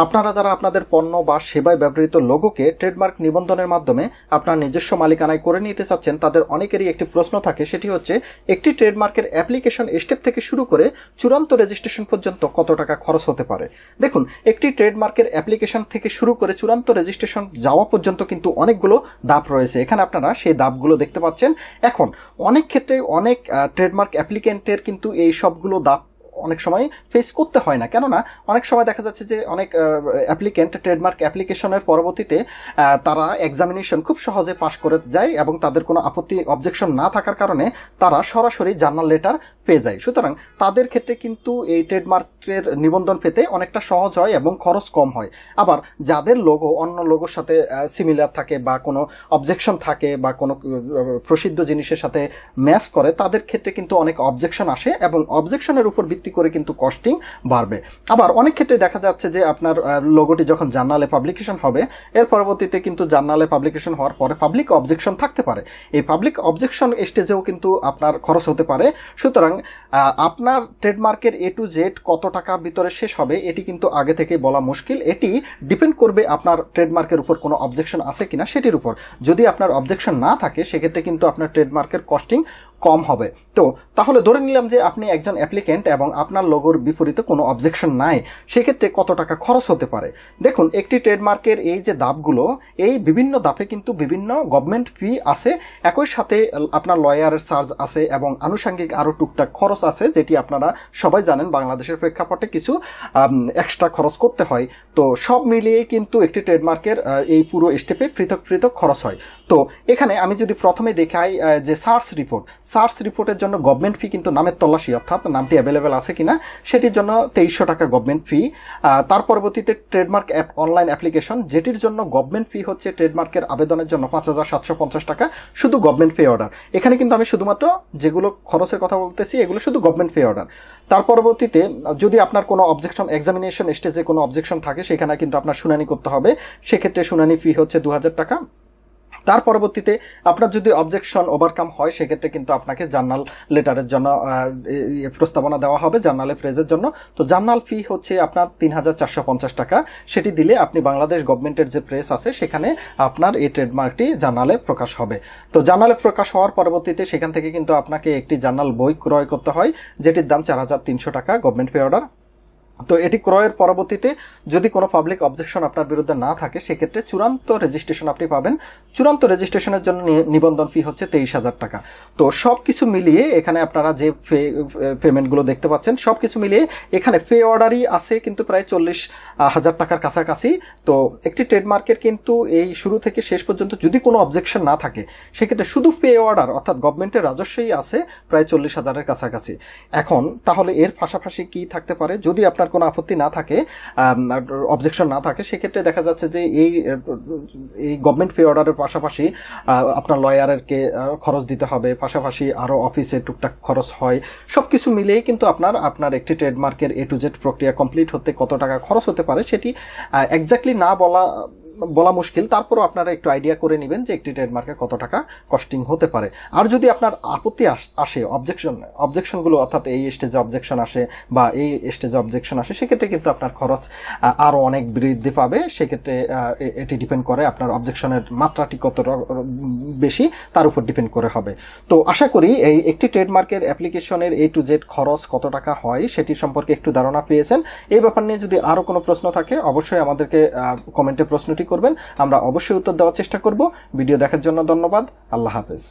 আপনারা যারা আপনাদের পণ্য বা সেবায় ব্যবহৃত লোগোকে ট্রেডমার্ক নিবন্ধনের মাধ্যমে আপনার নিজস্ব মালিকানায় করে নিতে চাচ্ছেন, তাদের অনেকেরই একটি প্রশ্ন থাকে, সেটি হচ্ছে একটি ট্রেডমার্কের অ্যাপ্লিকেশন স্টেপ থেকে শুরু করে চূড়ান্ত রেজিস্ট্রেশন পর্যন্ত কত টাকা খরচ হতে পারে। দেখুন, একটি ট্রেডমার্কের অ্যাপ্লিকেশন থেকে শুরু করে চূড়ান্ত রেজিস্ট্রেশন যাওয়া পর্যন্ত কিন্তু অনেকগুলো ধাপ রয়েছে। এখানে আপনারা সেই ধাপগুলো দেখতে পাচ্ছেন। এখন অনেক ক্ষেত্রে অনেক ট্রেডমার্ক অ্যাপ্লিকেন্টের কিন্তু এই সবগুলো ধাপ অনেক সময় ফেস করতে হয় না, কেননা অনেক সময় দেখা যাচ্ছে যে অনেক অ্যাপ্লিকেন্ট ট্রেডমার্ক অ্যাপ্লিকেশনের পরবর্তীতে তারা এক্সামিনেশন খুব সহজে পাশ করে যায় এবং তাদের কোনো আপত্তি অবজেকশন না থাকার কারণে তারা সরাসরি জার্নাল লেটার পেয়ে যায়। সুতরাং তাদের ক্ষেত্রে কিন্তু এই ট্রেডমার্কের নিবন্ধন পেতে অনেকটা সহজ হয় এবং খরচ কম হয়। আবার যাদের লোগো অন্য লোগোর সাথে সিমিলার থাকে বা কোনো অবজেকশন থাকে বা কোনো প্রসিদ্ধ জিনিসের সাথে ম্যাচ করে, তাদের ক্ষেত্রে কিন্তু অনেক অবজেকশন আসে এবং অবজেকশনের উপর ভিত্তি করে কিন্তু কস্টিং বাড়বে। আবার অনেক ক্ষেত্রে দেখা যাচ্ছে যে আপনার লোগোটি যখন জার্নালে পাবলিকেশন হবে, এর পরবর্তীতে কিন্তু জার্নালে পাবলিকেশন হওয়ার পরে পাবলিক অবজেকশন থাকতে পারে। এই পাবলিক অবজেকশন স্টেজেও কিন্তু আপনার খরচ হতে পারে। সুতরাং আপনার ট্রেডমার্কের এ টু জেড কত টাকার ভিতরে শেষ হবে এটি কিন্তু আগে থেকে বলা মুশকিল। এটি ডিপেন্ড করবে আপনার ট্রেডমার্কের উপর কোনো অবজেকশন আছে কিনা সেটির উপর। যদি আপনার অবজেকশন না থাকে সেক্ষেত্রে কিন্তু আপনার ট্রেডমার্কের কস্টিং কম হবে। তো তাহলে ধরে নিলাম যে আপনি একজন অ্যাপ্লিকেন্ট এবং আপনার লোগোর বিপরীতে কোনো অবজেকশন নাই, সেক্ষেত্রে কত টাকা খরচ হতে পারে। দেখুন, একটি ট্রেডমার্কের এই যে ধাপগুলো, এই বিভিন্ন ধাপে কিন্তু বিভিন্ন গভর্নমেন্ট ফি আছে, একই সাথে আপনার লয়ারের চার্জ আছে এবং আনুষঙ্গিক আরও টুকটাক খরচ আছে, যেটি আপনারা সবাই জানেন বাংলাদেশের প্রেক্ষাপটে কিছু এক্সট্রা খরচ করতে হয়। তো সব মিলিয়ে কিন্তু একটি ট্রেডমার্কের এই পুরো স্টেপে পৃথক পৃথক খরচ হয়। তো এখানে আমি যদি প্রথমে দেখাই যে সার্চ রিপোর্টের জন্য গভর্নমেন্ট ফি কিন্তু নামের তল্লাশি, অর্থাৎ নামটি অ্যাভেলেবেল আছে কিনা সেটির জন্য 2300 টাকা গভর্নমেন্ট ফি। তার পরবর্তীতে ট্রেডমার্ক অ্যাপ অনলাইন অ্যাপ্লিকেশন, যেটির জন্য গভর্নমেন্ট ফি হচ্ছে ট্রেডমার্কের আবেদনের জন্য 5750 টাকা, শুধু গভর্নমেন্ট পে অর্ডার। এখানে কিন্তু আমি শুধুমাত্র যেগুলো খরচের কথা বলতেছি এগুলো শুধু গভর্নমেন্ট পে অর্ডার। তার পরবর্তীতে যদি আপনার কোনো অবজেকশন এক্সামিনেশন স্টেজে কোনো অবজেকশন থাকে, সেখানে কিন্তু আপনার শুনানি করতে হবে, সেক্ষেত্রে শুনানি ফি হচ্ছে 2000 টাকা। তার পরবর্তীতে আপনার যদি অবজেকশন ওভারকাম হয়, সেক্ষেত্রে কিন্তু আপনাকে জার্নাল লেটারের জন্য প্রস্তাবনা দেওয়া হবে জার্নালে প্রেজের জন্য। তো জার্নাল ফি হচ্ছে আপনার 3450 টাকা। সেটি দিলে আপনি বাংলাদেশ গভর্নমেন্টের যে প্রেস আছে সেখানে আপনার এই ট্রেডমার্কটি জার্নালে প্রকাশ হবে। তো জার্নালে প্রকাশ হওয়ার পরবর্তীতে সেখান থেকে কিন্তু আপনাকে একটি জার্নাল বই ক্রয় করতে হয়, যেটির দাম 4300 টাকা গভর্নমেন্ট পে অর্ডার। তো এটি ক্রয়ের পরবর্তীতে যদি কোনো পাবলিক অবজেকশন আপনার বিরুদ্ধে না থাকে, সেক্ষেত্রে চূড়ান্ত রেজিস্ট্রেশন আপনি পাবেন। চূড়ান্ত রেজিস্ট্রেশনের জন্য নিবন্ধন ফি হচ্ছে 23,000 টাকা। তো সব কিছু মিলিয়ে এখানে আপনারা যে পেমেন্টগুলো দেখতে পাচ্ছেন, সব কিছু মিলিয়ে এখানে পে অর্ডারই আছে কিন্তু প্রায় 40,000 টাকার কাছাকাছি। তো একটি ট্রেডমার্কের কিন্তু এই শুরু থেকে শেষ পর্যন্ত যদি কোনো অবজেকশন না থাকে, সেক্ষেত্রে শুধু পে অর্ডার অর্থাৎ গভর্নমেন্টের রাজস্বই আছে প্রায় 40,000-এর কাছাকাছি। এখন তাহলে এর পাশাপাশি কি থাকতে পারে? যদি আপনার কোনো আপত্তি না থাকে, অবজেকশন না থাকে, সেক্ষেত্রে দেখা যাচ্ছে যে এই গভর্নমেন্ট পে অর্ডারের পাশাপাশি আপনার লয়ারকে খরচ দিতে হবে, পাশাপাশি আরও অফিসে টুকটাক খরচ হয়। সব কিছু মিলেই কিন্তু আপনার একটি ট্রেডমার্কের এ টু জেড প্রক্রিয়া কমপ্লিট হতে কত টাকা খরচ হতে পারে সেটি এক্স্যাক্টলি না বলা মুশকিল। তারপরও আপনারা একটু আইডিয়া করে নেবেন যে একটি ট্রেডমার্কের কত টাকা কস্টিং হতে পারে। আর যদি আপনার আপত্তি আসে, অবজেকশনগুলো অর্থাৎ এই স্টেজে অবজেকশন আসে বা এই স্টেজে অবজেকশন আসে, সেক্ষেত্রে কিন্তু আপনার খরচ আরও অনেক বৃদ্ধি পাবে। সেক্ষেত্রে এটি ডিপেন্ড করে আপনার অবজেকশনের মাত্রাটি কত বেশি তার উপর ডিপেন্ড করে হবে। তো আশা করি এই একটি ট্রেডমার্কের অ্যাপ্লিকেশনের এ টু জেড খরচ কত টাকা হয় সেটি সম্পর্কে একটু ধারণা পেয়েছেন। এই ব্যাপার নিয়ে যদি আরও কোনো প্রশ্ন থাকে অবশ্যই আমাদেরকে কমেন্টে প্রশ্নটি করবেন, আমরা অবশ্যই উত্তর দেওয়ার চেষ্টা করব। ভিডিও দেখার জন্য ধন্যবাদ। আল্লাহ হাফেজ।